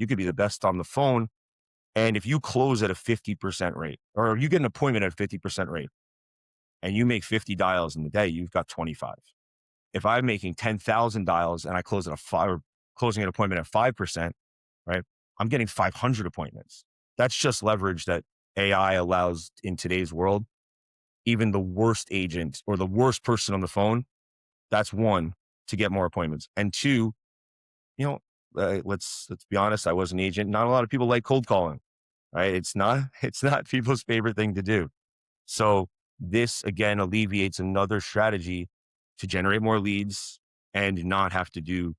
You could be the best on the phone. And if you close at a 50% rate, or you get an appointment at a 50% rate and you make 50 dials in the day, you've got 25. If I'm making 10,000 dials and I close at closing an appointment at 5%, right? I'm getting 500 appointments. That's just leverage that AI allows in today's world. Even the worst agent or the worst person on the phone, that's one, to get more appointments. And two, let's be honest, I was an agent. Not a lot of people like cold calling, right? It's not people's favorite thing to do. So this again alleviates another strategy to generate more leads and not have to do,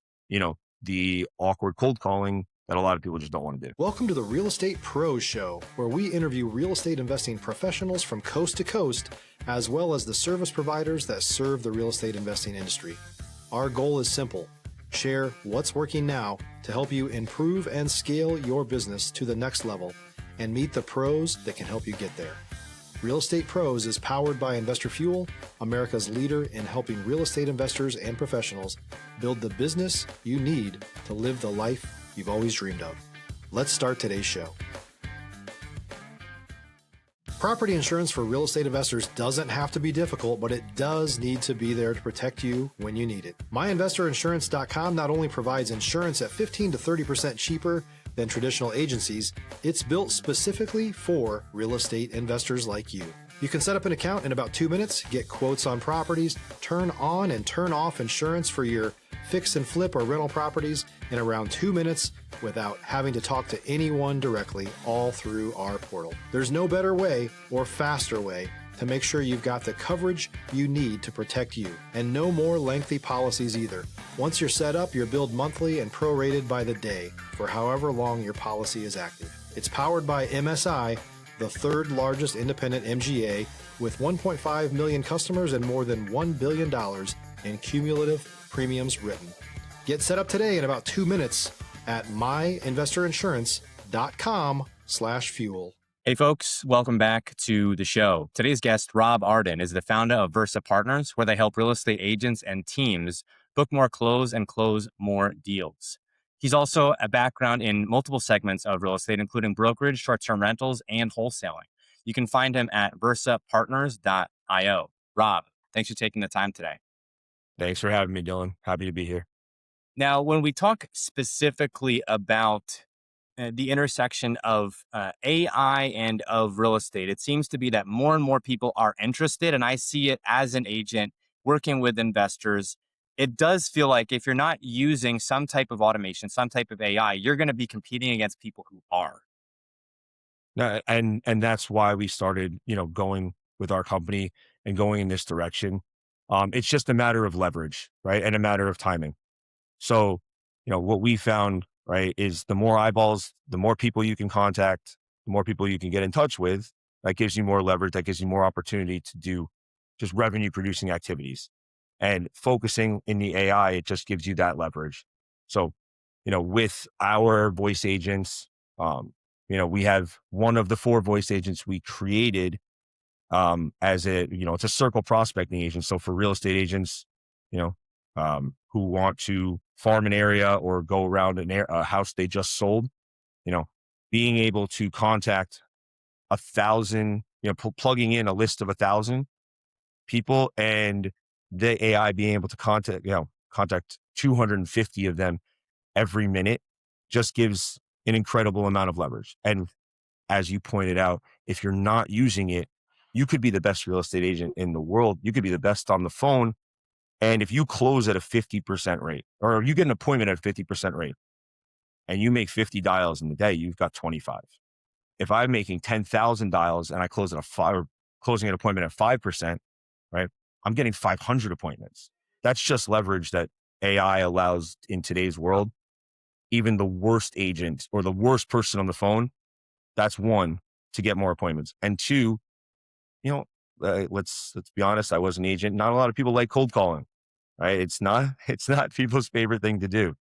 the awkward cold calling that a lot of people just don't want to do. Welcome to the Real Estate Pros Show, where we interview real estate investing professionals from coast to coast, as well as the service providers that serve the real estate investing industry. Our goal is simple: share what's working now to help you improve and scale your business to the next level and meet the pros that can help you get there. Real Estate Pros is powered by Investor Fuel, America's leader in helping real estate investors and professionals build the business you need to live the life you've always dreamed of. Let's start today's show. Property insurance for real estate investors doesn't have to be difficult, but it does need to be there to protect you when you need it. MyInvestorInsurance.com not only provides insurance at 15 to 30% cheaper than traditional agencies, it's built specifically for real estate investors like you. You can set up an account in about 2 minutes, get quotes on properties, turn on and turn off insurance for your fix and flip or rental properties in around 2 minutes without having to talk to anyone directly, all through our portal. There's no better way or faster way to make sure you've got the coverage you need to protect you, and no more lengthy policies either. Once you're set up, you're billed monthly and prorated by the day for however long your policy is active. It's powered by MSI, the third largest independent MGA, with 1.5 million customers and more than $1 billion in cumulative premiums written. Get set up today in about 2 minutes at myinvestorinsurance.com/fuel. Hey folks, welcome back to the show. Today's guest, Rob Arden, is the founder of Versa Partners, where they help real estate agents and teams book more close and close more deals. He's also a background in multiple segments of real estate, including brokerage, short-term rentals, and wholesaling. You can find him at versapartners.io. Rob, thanks for taking the time today. Thanks for having me, Dylan. Happy to be here. Now, when we talk specifically about the intersection of AI and of real estate, it seems to be that more and more people are interested, and I see it as an agent working with investors. It does feel like if you're not using some type of automation, some type of AI, you're going to be competing against people who are. And that's why we started, going with our company and going in this direction. It's just a matter of leverage, right? And a matter of timing. So, what we found, right, is the more eyeballs, the more people you can contact, the more people you can get in touch with, that gives you more leverage, that gives you more opportunity to do just revenue producing activities. And focusing in the AI, it just gives you that leverage. So, with our voice agents, we have one of the 4 voice agents we created as it's a circle prospecting agent. So for real estate agents, who want to farm an area or go around a house they just sold, being able to contact 1,000, plugging in a list of 1,000 people and the AI being able to contact 250 of them every minute just gives an incredible amount of leverage. And as you pointed out, if you're not using it, you could be the best real estate agent in the world. You could be the best on the phone. And if you close at a 50% rate, or you get an appointment at a 50% rate and you make 50 dials in the day, you've got 25. If I'm making 10,000 dials and I closing an appointment at 5%, right? I'm getting 500 appointments. That's just leverage that AI allows in today's world. Even the worst agent or the worst person on the phone, that's one, to get more appointments. And two, let's be honest, I was an agent. Not a lot of people like cold calling, right? It's not people's favorite thing to do.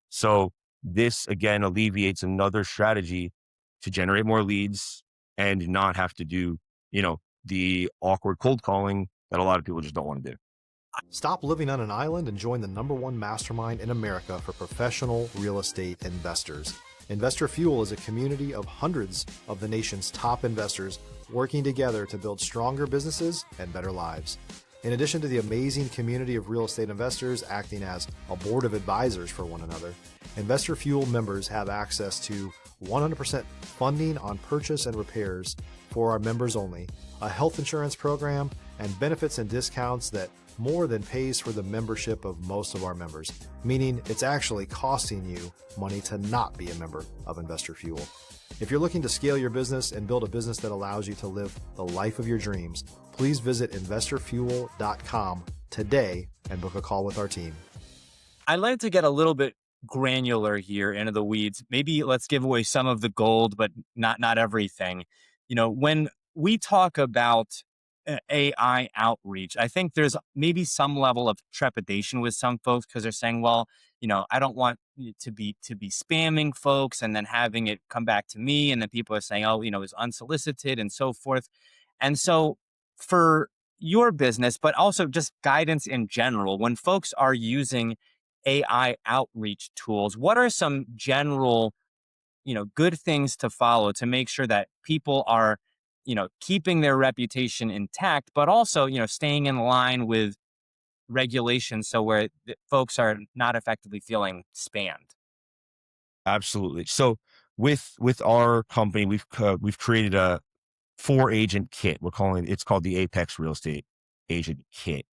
So this again alleviates another strategy to generate more leads and not have to do, the awkward cold calling that a lot of people just don't want to do. Stop living on an island and join the #1 mastermind in America for professional real estate investors. Investor Fuel is a community of hundreds of the nation's top investors working together to build stronger businesses and better lives. In addition to the amazing community of real estate investors acting as a board of advisors for one another, Investor Fuel members have access to 100% funding on purchase and repairs for our members only, a health insurance program, and benefits and discounts that more than pays for the membership of most of our members, meaning it's actually costing you money to not be a member of Investor Fuel. If you're looking to scale your business and build a business that allows you to live the life of your dreams, please visit investorfuel.com today and book a call with our team. I'd like to get a little bit granular here into the weeds. Maybe let's give away some of the gold, but not everything. When we talk about AI outreach, I think there's maybe some level of trepidation with some folks because they're saying, well, I don't want you to be spamming folks and then having it come back to me. And then people are saying, oh, it's unsolicited and so forth. And so for your business, but also just guidance in general, when folks are using AI outreach tools, what are some general, good things to follow to make sure that people are, keeping their reputation intact, but also, staying in line with regulations so where folks are not effectively feeling spammed? Absolutely. So with our company, we've created a 4-agent kit. It's called the Apex Real Estate Agent Kit.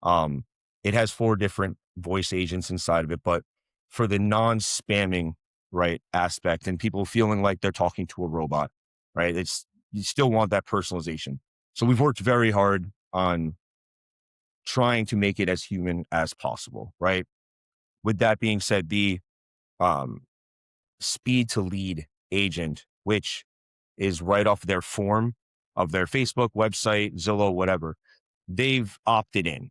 Um, it has 4 different voice agents inside of it, but for the non-spamming right aspect and people feeling like they're talking to a robot, right? You still want that personalization. So we've worked very hard on trying to make it as human as possible, right? With that being said, the um, speed to lead agent, which is right off their form of their Facebook website, Zillow, whatever, they've opted in,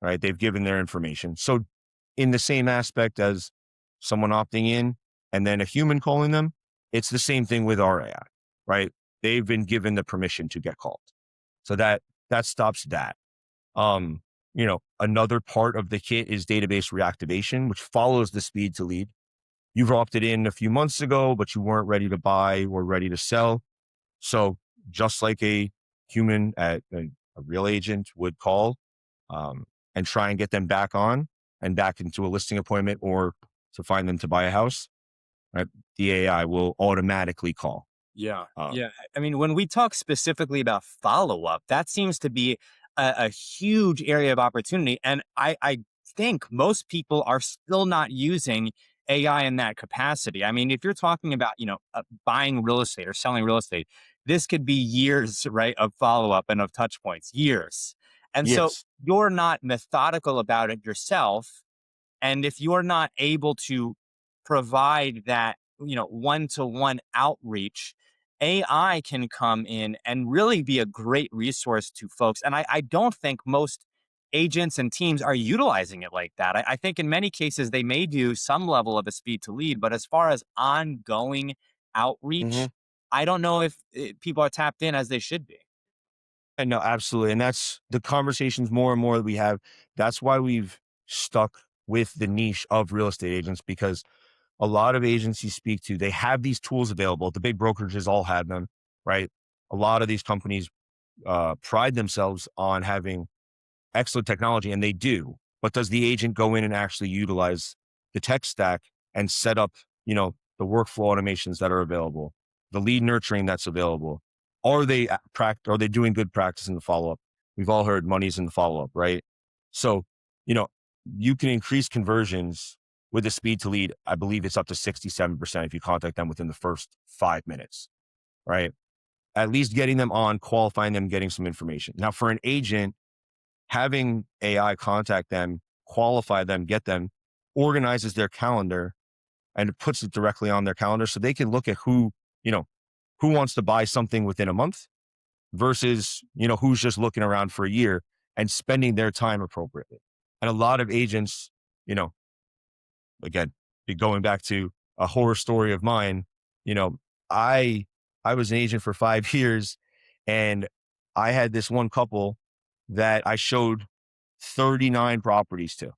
right? They've given their information. So in the same aspect as someone opting in and then a human calling them, it's the same thing with our AI, right? They've been given the permission to get called. So that stops that. Another part of the kit is database reactivation, which follows the speed to lead. You've opted in a few months ago, but you weren't ready to buy or ready to sell. So just like a human at a real agent would call and try and get them back on and back into a listing appointment or to find them to buy a house, right? The AI will automatically call. Yeah. Um, Yeah. I mean, when we talk specifically about follow up, that seems to be a huge area of opportunity. And I think most people are still not using AI in that capacity. I mean, if you're talking about, buying real estate or selling real estate, this could be years, right, of follow up and of touch points, years. And so yes. you're not methodical about it yourself. And if you're not able to provide that, one-to-one outreach, AI can come in and really be a great resource to folks. And I don't think most agents and teams are utilizing it like that. I think in many cases they may do some level of a speed to lead, but as far as ongoing outreach, I don't know if people are tapped in as they should be. And no, absolutely. And that's the conversations more and more that we have. That's why we've stuck with the niche of real estate agents, because a lot of agents you speak to, they have these tools available. The big brokerages all have them, right? A lot of these companies pride themselves on having excellent technology, and they do. But does the agent go in and actually utilize the tech stack and set up, the workflow automations that are available, the lead nurturing that's available? Are they doing good practice in the follow-up? We've all heard money's in the follow-up, right? So, you know, you can increase conversions with the speed to lead. I believe it's up to 67% if you contact them within the first 5 minutes, right? At least getting them on, qualifying them, getting some information. Now, for an agent, having AI contact them, qualify them, get them, organizes their calendar and it puts it directly on their calendar so they can look at who wants to buy something within a month versus, who's just looking around for a year and spending their time appropriately. And a lot of agents, again, going back to a horror story of mine, you know, I was an agent for 5 years and I had this one couple that I showed 39 properties to.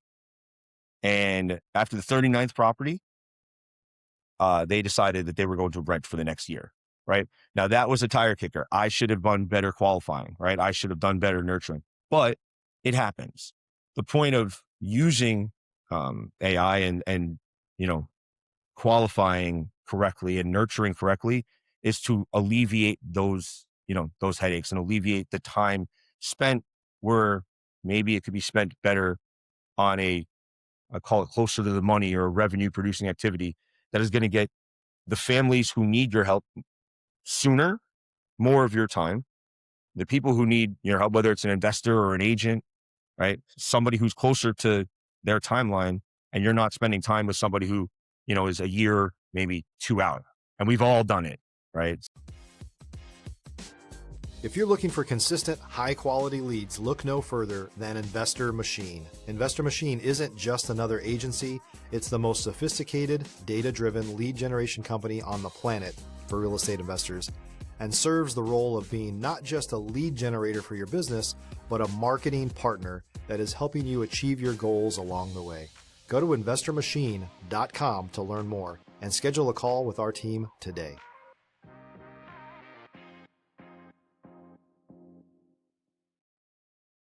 And after the 39th property, they decided that they were going to rent for the next year. Right now, that was a tire kicker. I should have done better qualifying. Right, I should have done better nurturing, but it happens. The point of using AI and you know qualifying correctly and nurturing correctly is to alleviate those headaches and alleviate the time spent where maybe it could be spent better on I call it closer to the money or a revenue producing activity that is going to get the families who need your help sooner, more of your time. The people who need your help, whether it's an investor or an agent, right? Somebody who's closer to their timeline, and you're not spending time with somebody who, is a year, maybe 2 out. And we've all done it, right? If you're looking for consistent, high-quality leads, look no further than Investor Machine. Investor Machine isn't just another agency. It's the most sophisticated, data-driven lead generation company on the planet for real estate investors, and serves the role of being not just a lead generator for your business, but a marketing partner that is helping you achieve your goals along the way. Go to investormachine.com to learn more and schedule a call with our team today.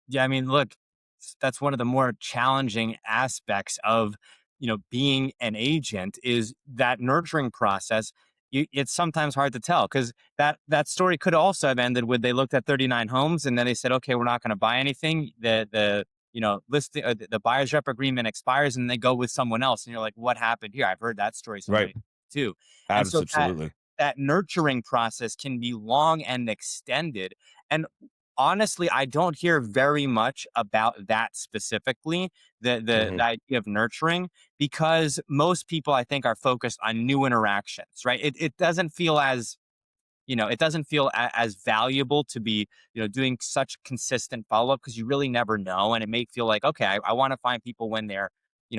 Yeah, I mean, look, that's one of the more challenging aspects of, being an agent is that nurturing process. It's sometimes hard to tell because that story could also have ended with they looked at 39 homes and then they said, okay, we're not going to buy anything. The listing the buyer's rep agreement expires and they go with someone else and you're like, what happened here? I've heard that story so Right. many too. And so Absolutely. that nurturing process can be long and extended. And honestly, I don't hear very much about that specifically, the Mhm. idea of nurturing, because most people I think are focused on new interactions, right? It doesn't feel as it doesn't feel as valuable to be, doing such consistent follow up because you really never know. And it may feel like, okay, I want to find people when they're,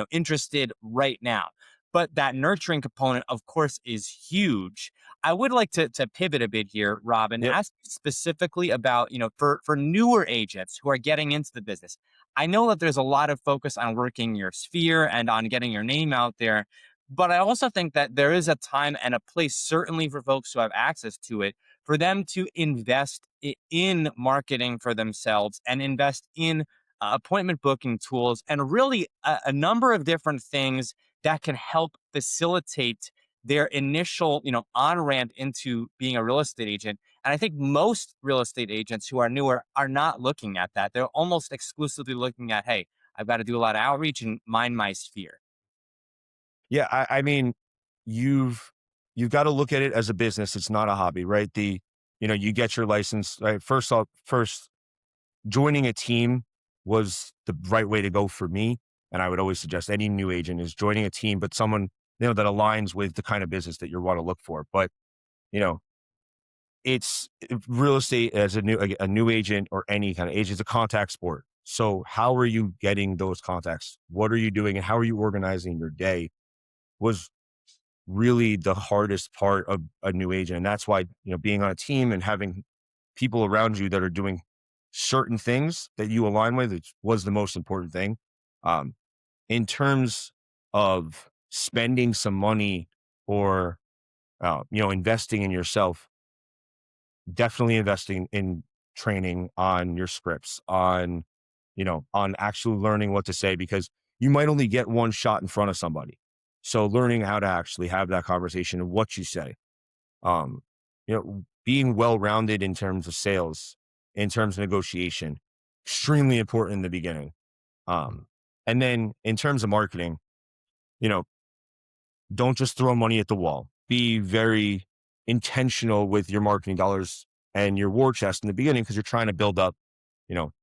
interested right now. But that nurturing component, of course, is huge. I would like to pivot a bit here, Rob, and Yep. ask you specifically about, for newer agents who are getting into the business. I know that there's a lot of focus on working your sphere and on getting your name out there. But I also think that there is a time and a place, certainly for folks who have access to it, for them to invest in marketing for themselves and invest in appointment booking tools and really a number of different things that can help facilitate their initial, on ramp into being a real estate agent. And I think most real estate agents who are newer are not looking at that. They're almost exclusively looking at, hey, I've got to do a lot of outreach and mind my sphere. Yeah. I mean, you've got to look at it as a business. It's not a hobby, right? You get your license, right? First joining a team was the right way to go for me. And I would always suggest any new agent is joining a team, but someone, that aligns with the kind of business that you want to look for. But, you know, it's real estate as a new agent or any kind of agent, it's a contact sport. So how are you getting those contacts? What are you doing and how are you organizing your day was really the hardest part of a new agent. And that's why, being on a team and having people around you that are doing certain things that you align with was the most important thing. Um, in terms of spending some money or, investing in yourself, definitely investing in training on your scripts, on actually learning what to say, because you might only get one shot in front of somebody. So learning how to actually have that conversation and what you say, being well-rounded in terms of sales, in terms of negotiation, extremely important in the beginning. And then in terms of marketing, you know, don't just throw money at the wall. Be very intentional with your marketing dollars and your war chest in the beginning because you're trying to build up, you know,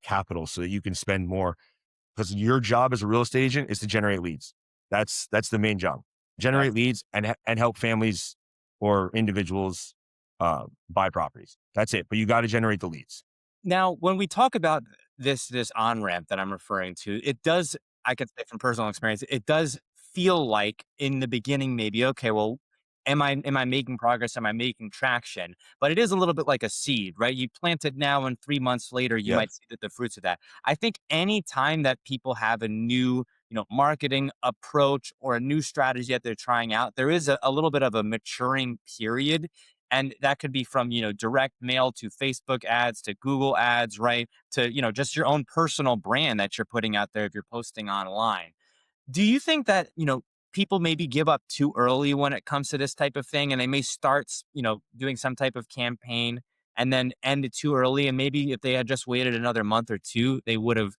capital so that you can spend more. Because your job as a real estate agent is to generate leads. That's the main job. Generate leads and help families or individuals buy properties. That's it. But you got to generate the leads. Now, when we talk about this on ramp that I'm referring to, it does, I can say from personal experience, it does feel like in the beginning, maybe, okay, well, am I making progress? Am I making traction? But it is a little bit like a seed, right? You plant it now and 3 months later, you Yep. might see the fruits of that. I think any time that people have a new marketing approach or a new strategy that they're trying out, there is a little bit of a maturing period. And that could be from, direct mail to Facebook ads to Google ads, right? To, just your own personal brand that you're putting out there if you're posting online. Do you think that, people maybe give up too early when it comes to this type of thing and they may start, doing some type of campaign and then end it too early? And maybe if they had just waited another month or two, they would have,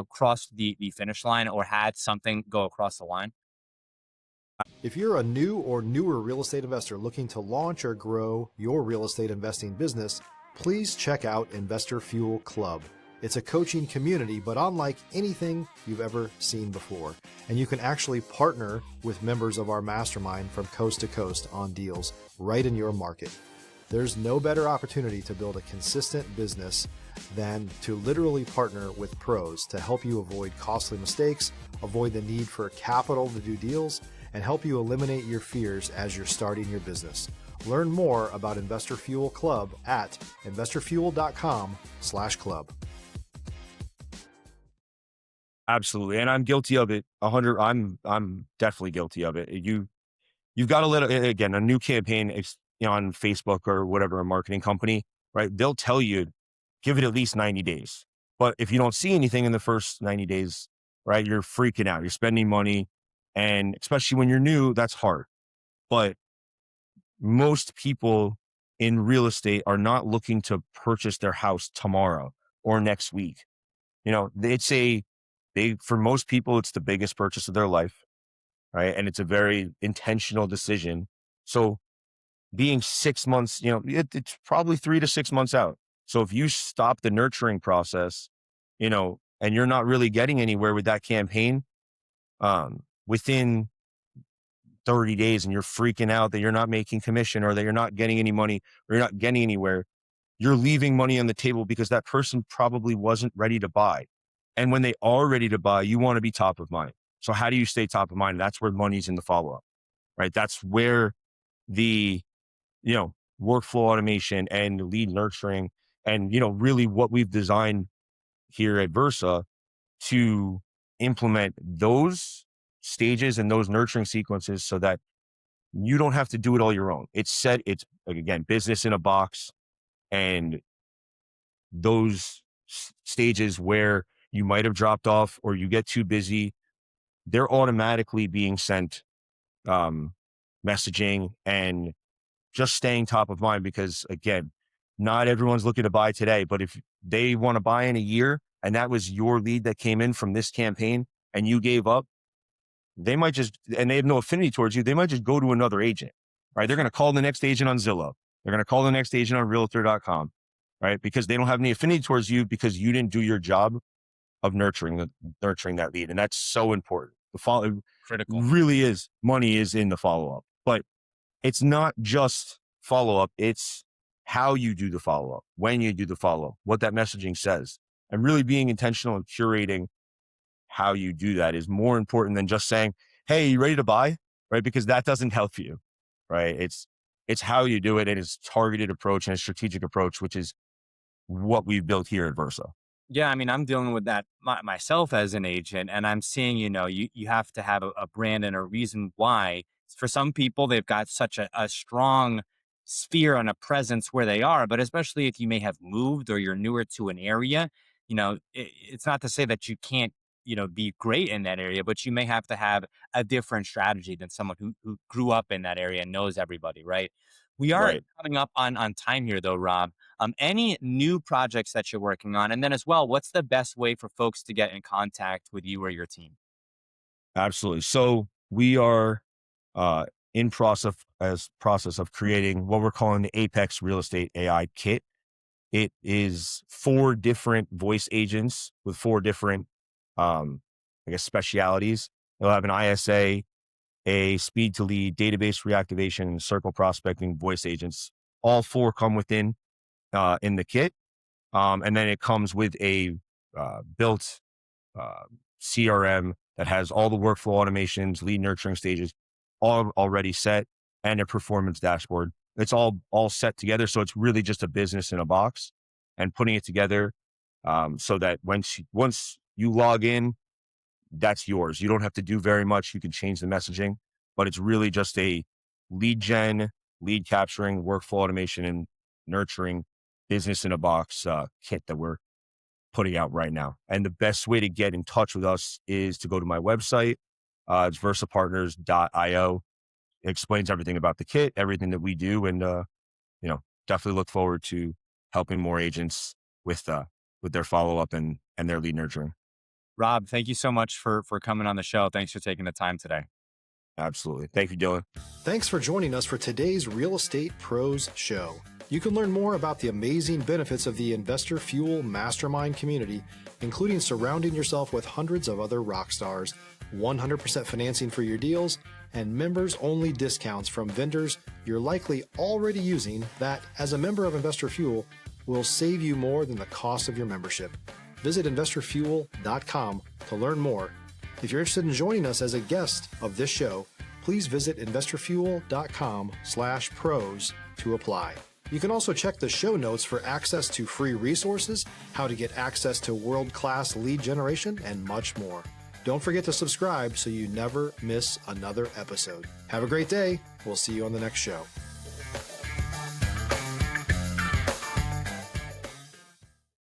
crossed the finish line or had something go across the line? If you're a new or newer real estate investor looking to launch or grow your real estate investing business, please check out Investor Fuel Club. It's a coaching community, but unlike anything you've ever seen before. And you can actually partner with members of our mastermind from coast to coast on deals right in your market. There's no better opportunity to build a consistent business than to literally partner with pros to help you avoid costly mistakes, avoid the need for capital to do deals, and help you eliminate your fears as you're starting your business. Learn more about Investor Fuel Club at investorfuel.com/club. Absolutely. And I'm guilty of it. 100. I'm definitely guilty of it. You've got to again, a new campaign, on Facebook or whatever, a marketing company, right? They'll tell you, give it at least 90 days. But if you don't see anything in the first 90 days, right, you're freaking out. You're spending money. And especially when you're new, that's hard. But most people in real estate are not looking to purchase their house tomorrow or next week. For most people, it's the biggest purchase of their life, right? And it's a very intentional decision. So being 6 months, it's probably 3 to 6 months out. So if you stop the nurturing process, and you're not really getting anywhere with that campaign, within 30 days and you're freaking out that you're not making commission or that you're not getting any money or you're not getting anywhere, you're leaving money on the table because that person probably wasn't ready to buy. And when they are ready to buy, you want to be top of mind. So how do you stay top of mind? That's where money's in the follow-up, right? That's where the, workflow automation and lead nurturing and, really what we've designed here at Versa to implement those stages and those nurturing sequences so that you don't have to do it all your own. It's again, business in a box, and those stages where you might have dropped off or you get too busy, they're automatically being sent messaging and just staying top of mind because, again, not everyone's looking to buy today, but if they want to buy in a year and that was your lead that came in from this campaign and you gave up, they might and they have no affinity towards you, they might just go to another agent, right? They're going to call the next agent on Zillow. They're going to call the next agent on realtor.com, right? Because they don't have any affinity towards you because you didn't do your job of nurturing that lead. And that's so important. The follow Critical. really is, money is in the follow-up, but it's not just follow-up. It's how you do the follow-up, when you do the follow-up, what that messaging says, and really being intentional and curating how you do that is more important than just saying, hey, you ready to buy? Right? Because that doesn't help you, right? It's how you do it. And it's targeted approach and a strategic approach, which is what we've built here at Versa. Yeah, I mean, I'm dealing with that myself as an agent, and I'm seeing, you have to have a brand and a reason why. For some people, they've got such a strong sphere and a presence where they are, but especially if you may have moved or you're newer to an area, it's not to say that you can't, be great in that area, but you may have to have a different strategy than someone who grew up in that area and knows everybody, right? We are Right. coming up on time here, though, Rob. Any new projects that you're working on? And then as well, what's the best way for folks to get in contact with you or your team? Absolutely. So we are in process of creating what we're calling the Apex Real Estate AI Kit. It is 4 different voice agents with 4 different, specialities. They'll have an ISA, a speed to lead, database reactivation, and circle prospecting voice agents. All 4 come within in the kit. And then it comes with a built uh, CRM that has all the workflow automations, lead nurturing stages, all already set, and a performance dashboard. It's all set together. So it's really just a business in a box, and putting it together so that once you log in, that's yours. You don't have to do very much. You can change the messaging, but it's really just a lead gen, lead capturing, workflow automation, and nurturing business in a box kit that we're putting out right now. And the best way to get in touch with us is to go to my website. It's versapartners.io. It explains everything about the kit, everything that we do. And, definitely look forward to helping more agents with their follow-up and their lead nurturing. Rob, thank you so much for coming on the show. Thanks for taking the time today. Absolutely. Thank you, Dylan. Thanks for joining us for today's Real Estate Pros Show. You can learn more about the amazing benefits of the Investor Fuel Mastermind community, including surrounding yourself with hundreds of other rock stars, 100% financing for your deals, and members-only discounts from vendors you're likely already using that, as a member of Investor Fuel, will save you more than the cost of your membership. Visit investorfuel.com to learn more. If you're interested in joining us as a guest of this show, please visit investorfuel.com/pros to apply. You can also check the show notes for access to free resources, how to get access to world-class lead generation, and much more. Don't forget to subscribe so you never miss another episode. Have a great day. We'll see you on the next show.